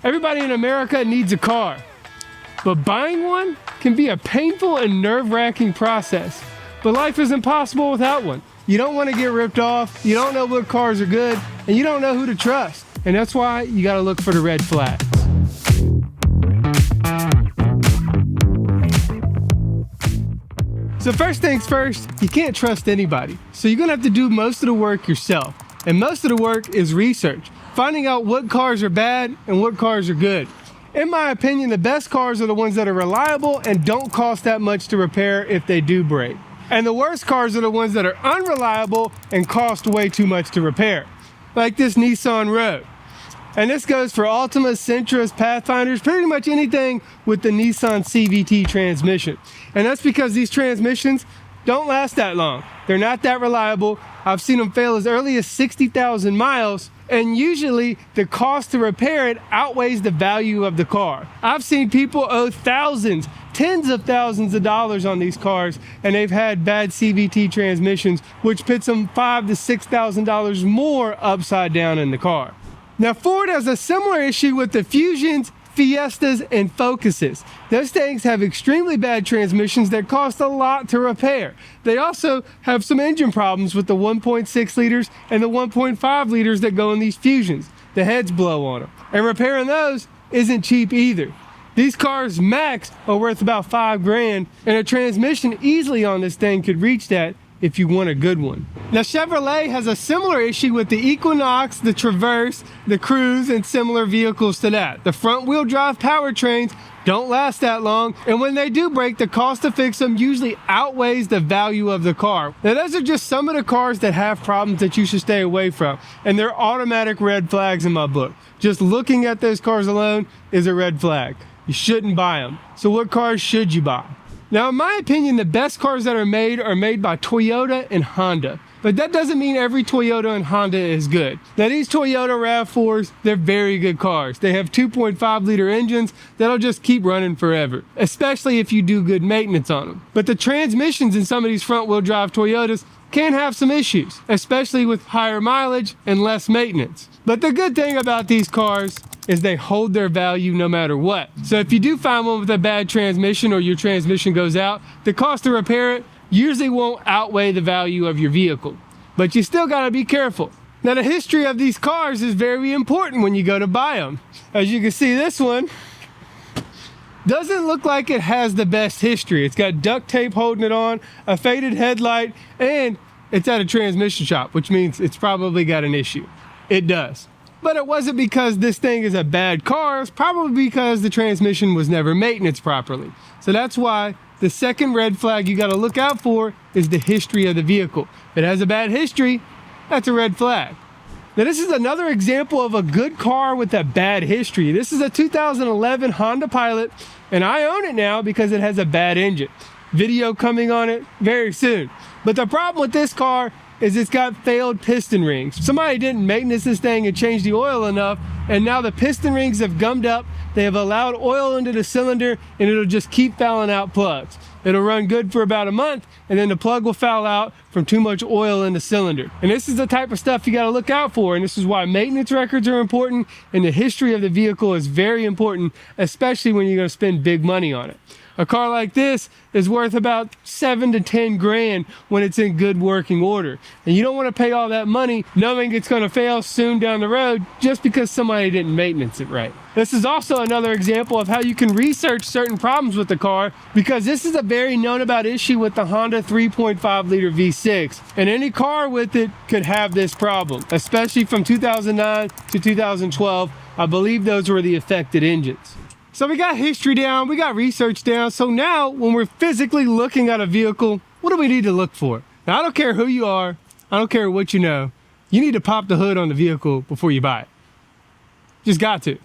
Everybody in America needs a car, but buying one can be a painful and nerve-wracking process. But life is impossible without one. You don't want to get ripped off, you don't know what cars are good, and you don't know who to trust. And that's why you gotta look for the red flags. So first things first, you can't trust anybody. So you're gonna have to do most of the work yourself. And most of the work is research, finding out what cars are bad and what cars are good. In my opinion, the best cars are the ones that are reliable and don't cost that much to repair if they do break. And the worst cars are the ones that are unreliable and cost way too much to repair, like this Nissan Rogue. And this goes for Altimas, Sentras, Pathfinders, pretty much anything with the Nissan CVT transmission. And that's because these transmissions don't last that long. They're not that reliable. I've seen them fail as early as 60,000 miles, and usually the cost to repair it outweighs the value of the car. I've seen people owe thousands, tens of thousands of dollars on these cars, and they've had bad CVT transmissions, which puts them $5,000 to $6,000 more upside down in the car. Now, Ford has a similar issue with the Fusions, Fiestas, and Focuses. Those things have extremely bad transmissions that cost a lot to repair. They also have some engine problems with the 1.6 liters and the 1.5 liters that go in these Fusions. The heads blow on them. And repairing those isn't cheap either. These cars max are worth about $5,000, and a transmission easily on this thing could reach that if you want a good one. Now, Chevrolet has a similar issue with the Equinox, the Traverse, the Cruze, and similar vehicles to that. The front-wheel drive powertrains don't last that long, and when they do break, the cost to fix them usually outweighs the value of the car. Now, those are just some of the cars that have problems that you should stay away from, and they're automatic red flags in my book. Just looking at those cars alone is a red flag. You shouldn't buy them. So what cars should you buy? Now, in my opinion, the best cars that are made by Toyota and Honda. But that doesn't mean every Toyota and Honda is good. Now, these Toyota RAV4s, they're very good cars. They have 2.5 liter engines that'll just keep running forever, especially if you do good maintenance on them. But the transmissions in some of these front wheel drive Toyotas can have some issues, especially with higher mileage and less maintenance. But the good thing about these cars is they hold their value no matter what. So if you do find one with a bad transmission or your transmission goes out, the cost to repair it usually won't outweigh the value of your vehicle. But you still gotta be careful. Now, the history of these cars is very important when you go to buy them. As you can see, this one doesn't look like it has the best history. It's got duct tape holding it on, a faded headlight, and it's at a transmission shop, which means it's probably got an issue. It does. But it wasn't because this thing is a bad car, it's probably because the transmission was never maintained properly. So that's why the second red flag you gotta look out for is the history of the vehicle. If it has a bad history, that's a red flag. Now, this is another example of a good car with a bad history. This is a 2011 Honda Pilot, and I own it now because it has a bad engine. Video coming on it very soon. But the problem with this car is it's got failed piston rings. Somebody didn't maintenance this thing and change the oil enough, and now the piston rings have gummed up. They have allowed oil into the cylinder, and it'll just keep fouling out plugs. It'll run good for about a month, and then the plug will foul out from too much oil in the cylinder. And this is the type of stuff you gotta look out for, and this is why maintenance records are important, and the history of the vehicle is very important, especially when you're gonna spend big money on it. A car like this is worth about $7,000 to $10,000 when it's in good working order. And you don't want to pay all that money knowing it's going to fail soon down the road just because somebody didn't maintenance it right. This is also another example of how you can research certain problems with the car, because this is a very known about issue with the Honda 3.5 liter V6. And any car with it could have this problem, especially from 2009 to 2012. I believe those were the affected engines. So we got history down, we got research down. So now when we're physically looking at a vehicle, what do we need to look for? Now, I don't care who you are, I don't care what you know, you need to pop the hood on the vehicle before you buy it. Just got to.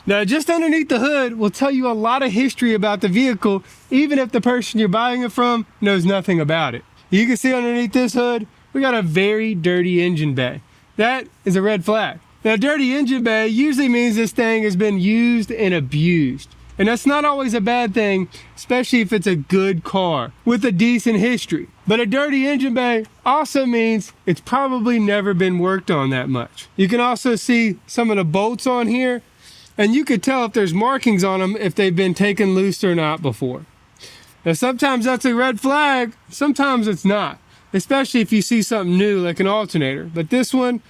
Now, just underneath the hood will tell you a lot of history about the vehicle, even if the person you're buying it from knows nothing about it. You can see underneath this hood, we got a very dirty engine bay. That is a red flag. Now, dirty engine bay usually means this thing has been used and abused. And that's not always a bad thing, especially if it's a good car with a decent history. But a dirty engine bay also means it's probably never been worked on that much. You can also see some of the bolts on here, and you could tell if there's markings on them if they've been taken loose or not before. Now sometimes that's a red flag, sometimes it's not, especially if you see something new like an alternator. But this one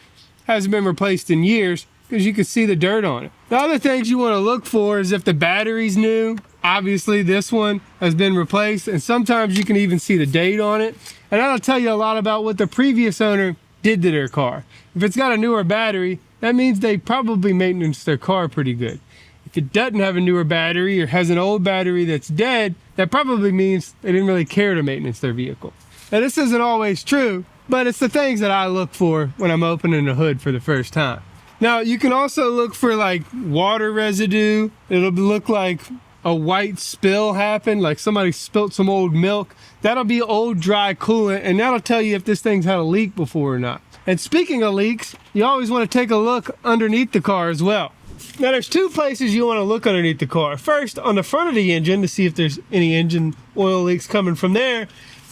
hasn't been replaced in years because you can see the dirt on it. The other things you want to look for is if the battery's new. Obviously this one has been replaced, and sometimes you can even see the date on it. And that'll tell you a lot about what the previous owner did to their car. If it's got a newer battery, that means they probably maintained their car pretty good. If it doesn't have a newer battery or has an old battery that's dead, that probably means they didn't really care to maintenance their vehicle. Now this isn't always true, but it's the things that I look for when I'm opening the hood for the first time. Now you can also look for like water residue. It'll look like a white spill happened, like somebody spilt some old milk. That'll be old dry coolant, and that'll tell you if this thing's had a leak before or not. And speaking of leaks, you always want to take a look underneath the car as well. Now there's two places you want to look underneath the car. First, on the front of the engine to see if there's any engine oil leaks coming from there.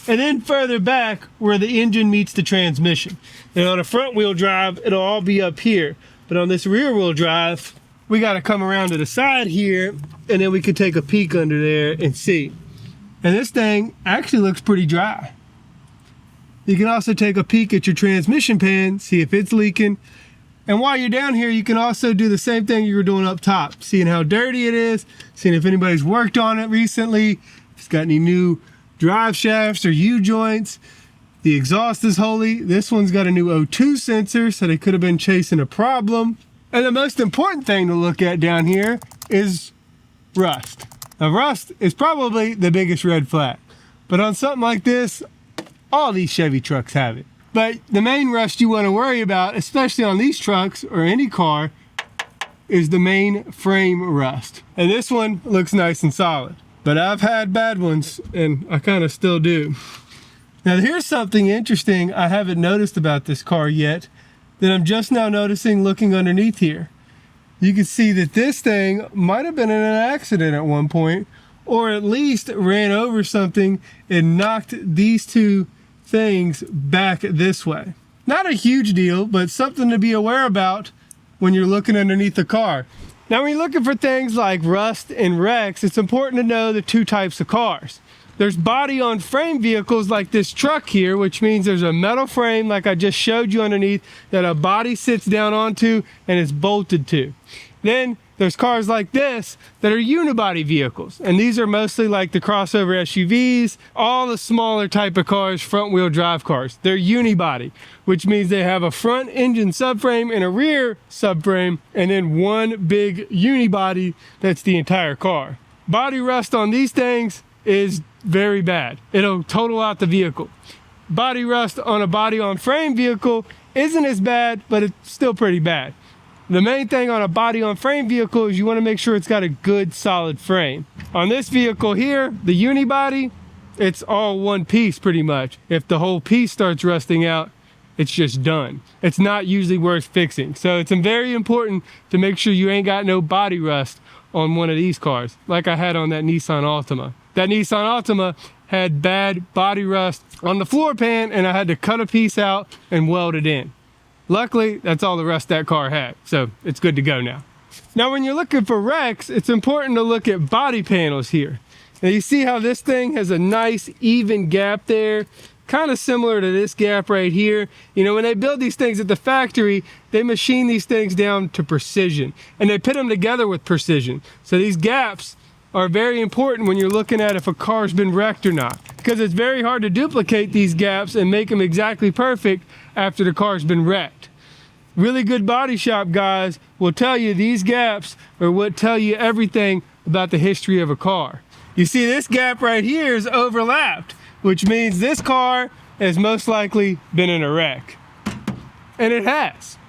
And then further back where the engine meets the transmission. And on a front wheel drive, it'll all be up here. But on this rear wheel drive, we got to come around to the side here, and then we can take a peek under there and see. And this thing actually looks pretty dry. You can also take a peek at your transmission pan, see if it's leaking. And while you're down here, you can also do the same thing you were doing up top, seeing how dirty it is, seeing if anybody's worked on it recently, if it's got any new drive shafts or U-joints. The exhaust is holy. This one's got a new O2 sensor, so they could have been chasing a problem. And the most important thing to look at down here is rust. Now rust is probably the biggest red flag, but on something like this, all these Chevy trucks have it. But the main rust you want to worry about, especially on these trucks or any car, is the main frame rust. And this one looks nice and solid, but I've had bad ones and I kind of still do. Now here's something interesting I haven't noticed about this car yet that I'm just now noticing looking underneath here. You can see that this thing might have been in an accident at one point, or at least ran over something and knocked these two things back this way. Not a huge deal, but something to be aware about when you're looking underneath the car. Now when you're looking for things like rust and wrecks, it's important to know the two types of cars. There's body on frame vehicles like this truck here, which means there's a metal frame like I just showed you underneath that a body sits down onto and is bolted to. Then there's cars like this that are unibody vehicles, and these are mostly like the crossover SUVs, all the smaller type of cars, front wheel drive cars. They're unibody, which means they have a front engine subframe and a rear subframe, and then one big unibody that's the entire car. Body rust on these things is very bad. It'll total out the vehicle. Body rust on a body on frame vehicle isn't as bad, but it's still pretty bad. The main thing on a body on frame vehicle is you want to make sure it's got a good solid frame. On this vehicle here, the unibody, it's all one piece pretty much. If the whole piece starts rusting out, it's just done. It's not usually worth fixing. So it's very important to make sure you ain't got no body rust on one of these cars, like I had on that Nissan Altima. That Nissan Altima had bad body rust on the floor pan, and I had to cut a piece out and weld it in. Luckily, that's all the rust that car had, so it's good to go now. Now, when you're looking for wrecks, it's important to look at body panels here. Now, you see how this thing has a nice even gap there, kind of similar to this gap right here. You know, when they build these things at the factory, they machine these things down to precision, and they put them together with precision. So these gaps are very important when you're looking at if a car's been wrecked or not, because it's very hard to duplicate these gaps and make them exactly perfect after the car's been wrecked. Really good body shop guys will tell you these gaps are what tell you everything about the history of a car. You see this gap right here is overlapped, which means this car has most likely been in a wreck. And it has.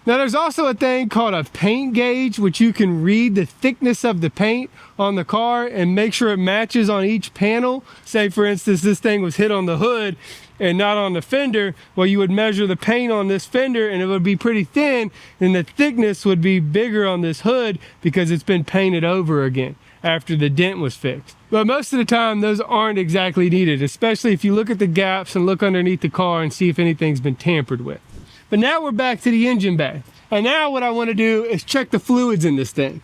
Now there's also a thing called a paint gauge, which you can read the thickness of the paint on the car and make sure it matches on each panel. Say for instance, this thing was hit on the hood and not on the fender. Well, you would measure the paint on this fender and it would be pretty thin, and the thickness would be bigger on this hood because it's been painted over again after the dent was fixed. But most of the time, those aren't exactly needed, especially if you look at the gaps and look underneath the car and see if anything's been tampered with. But now we're back to the engine bay. And now what I want to do is check the fluids in this thing.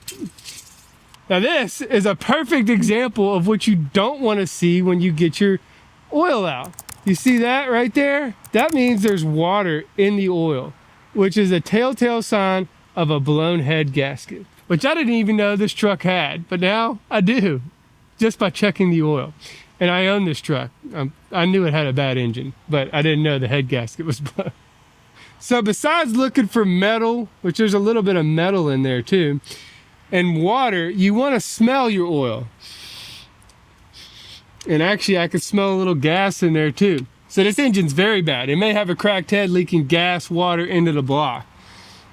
Now this is a perfect example of what you don't want to see when you get your oil out. You see that right there? That means there's water in the oil, which is a telltale sign of a blown head gasket, which I didn't even know this truck had, but now I do, just by checking the oil. And I own this truck. I knew it had a bad engine, but I didn't know the head gasket was blown. So besides looking for metal, which there's a little bit of metal in there too, and water, you want to smell your oil. And actually I could smell a little gas in there too. So this engine's very bad. It may have a cracked head leaking gas, water into the block.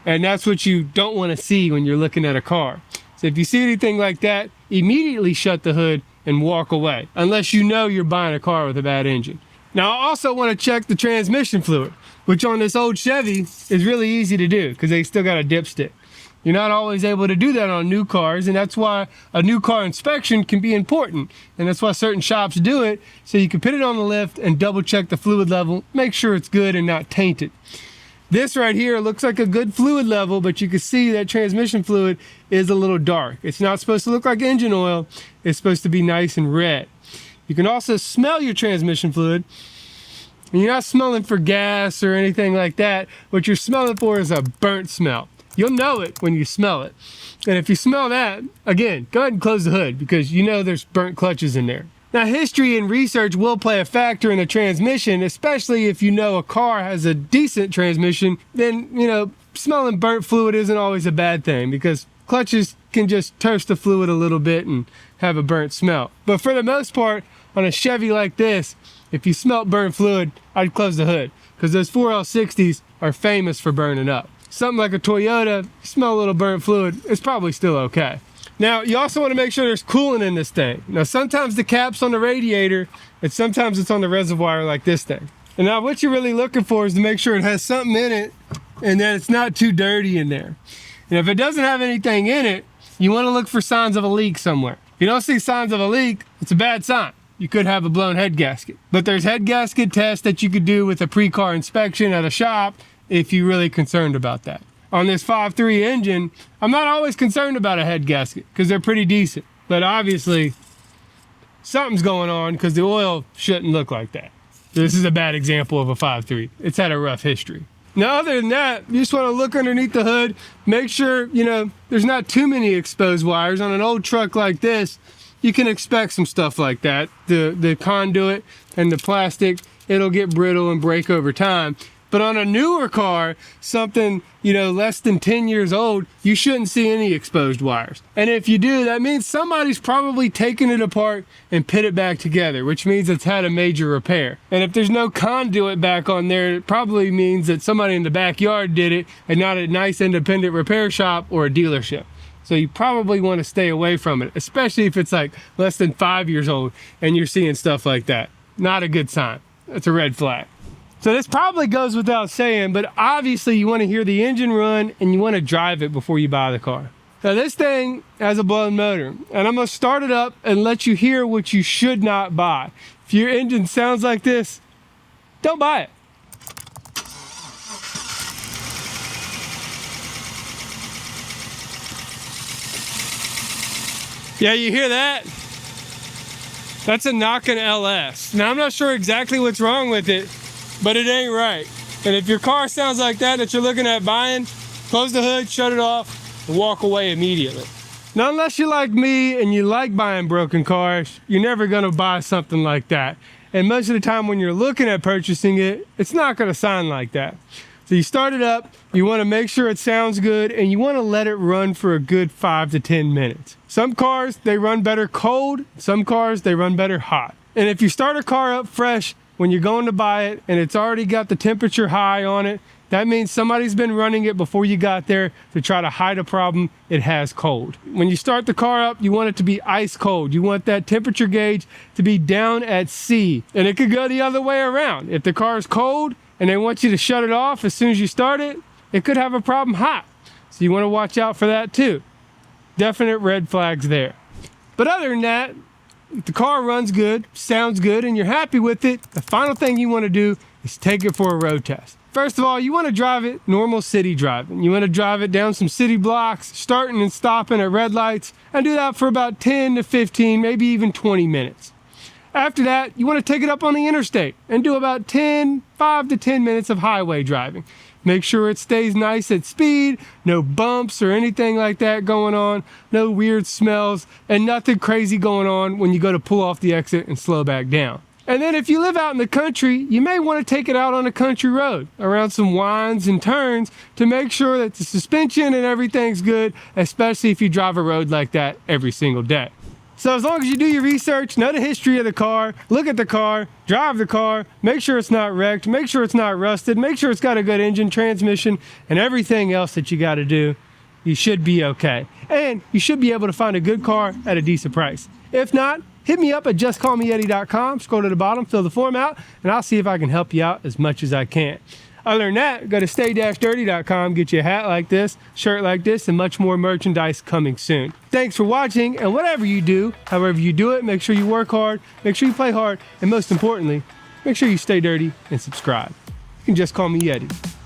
And that's what you don't want to see when you're looking at a car. So if you see anything like that, immediately shut the hood and walk away, unless you know you're buying a car with a bad engine. Now I also want to check the transmission fluid, which on this old Chevy is really easy to do because they still got a dipstick. You're not always able to do that on new cars, and that's why a new car inspection can be important. And that's why certain shops do it, so you can put it on the lift and double check the fluid level, make sure it's good and not tainted. This right here looks like a good fluid level, but you can see that transmission fluid is a little dark. It's not supposed to look like engine oil. It's supposed to be nice and red. You can also smell your transmission fluid. And you're not smelling for gas or anything like that. What you're smelling for is a burnt smell. You'll know it when you smell it. And if you smell that, again, go ahead and close the hood because you know there's burnt clutches in there. Now, history and research will play a factor in the transmission, especially if you know a car has a decent transmission. Then, smelling burnt fluid isn't always a bad thing because clutches can just toast the fluid a little bit and have a burnt smell. But for the most part, on a Chevy like this, if you smelt burnt fluid, I'd close the hood because those 4L60s are famous for burning up. Something like a Toyota, you smell a little burnt fluid, it's probably still okay. Now, you also want to make sure there's coolant in this thing. Now, sometimes the cap's on the radiator, and sometimes it's on the reservoir like this thing. And now what you're really looking for is to make sure it has something in it and that it's not too dirty in there. And if it doesn't have anything in it, you want to look for signs of a leak somewhere. If you don't see signs of a leak, it's a bad sign. You could have a blown head gasket. But there's head gasket tests that you could do with a pre-car inspection at a shop if you're really concerned about that. On this 5.3 engine, I'm not always concerned about a head gasket because they're pretty decent. But obviously, something's going on because the oil shouldn't look like that. This is a bad example of a 5.3. It's had a rough history. Now, other than that, you just want to look underneath the hood, make sure, there's not too many exposed wires. On an old truck like this, you can expect some stuff like that. The conduit and the plastic, it'll get brittle and break over time. But on a newer car, something, less than 10 years old, you shouldn't see any exposed wires. And if you do, that means somebody's probably taken it apart and put it back together, which means it's had a major repair. And if there's no conduit back on there, it probably means that somebody in the backyard did it and not a nice independent repair shop or a dealership. So you probably want to stay away from it, especially if it's like less than 5 years old and you're seeing stuff like that. Not a good sign. That's a red flag. So this probably goes without saying, but obviously you want to hear the engine run and you want to drive it before you buy the car. Now this thing has a blown motor, and I'm going to start it up and let you hear what you should not buy. If your engine sounds like this, don't buy it. Yeah, you hear that? That's a knocking LS. Now I'm not sure exactly what's wrong with it, but it ain't right. And if your car sounds like that you're looking at buying, close the hood, shut it off, and walk away immediately. Now, unless you're like me and you like buying broken cars, you're never gonna buy something like that. And most of the time when you're looking at purchasing it, it's not gonna sound like that. So you start it up, you wanna make sure it sounds good, and you wanna let it run for a good 5 to 10 minutes. Some cars, they run better cold, some cars, they run better hot. And if you start a car up fresh, when you're going to buy it and it's already got the temperature high on it That means somebody's been running it before you got there to try to hide a problem it has cold. When you start the car up, you want it to be ice cold. You want that temperature gauge to be down at C. And it could go the other way around. If the car is cold and they want you to shut it off as soon as you start it, it could have a problem hot. So you want to watch out for that too. Definite red flags there. But other than that, if the car runs good, sounds good, and you're happy with it, the final thing you want to do is take it for a road test. First of all, you want to drive it normal city driving. You want to drive it down some city blocks, starting and stopping at red lights, and do that for about 10 to 15, maybe even 20 minutes. After that, you want to take it up on the interstate and do about 5 to 10 minutes of highway driving. Make sure it stays nice at speed, no bumps or anything like that going on, no weird smells, and nothing crazy going on when you go to pull off the exit and slow back down. And then if you live out in the country, you may want to take it out on a country road around some winds and turns to make sure that the suspension and everything's good, especially if you drive a road like that every single day. So as long as you do your research, know the history of the car, look at the car, drive the car, make sure it's not wrecked, make sure it's not rusted, make sure it's got a good engine, transmission, and everything else that you got to do, you should be okay. And you should be able to find a good car at a decent price. If not, hit me up at justcallmeyeti.com, scroll to the bottom, fill the form out, and I'll see if I can help you out as much as I can. Other than that, go to stay-dirty.com, get you a hat like this, shirt like this, and much more merchandise coming soon. Thanks for watching, and whatever you do, however you do it, make sure you work hard, make sure you play hard, and most importantly, make sure you stay dirty and subscribe. You can just call me Yeti.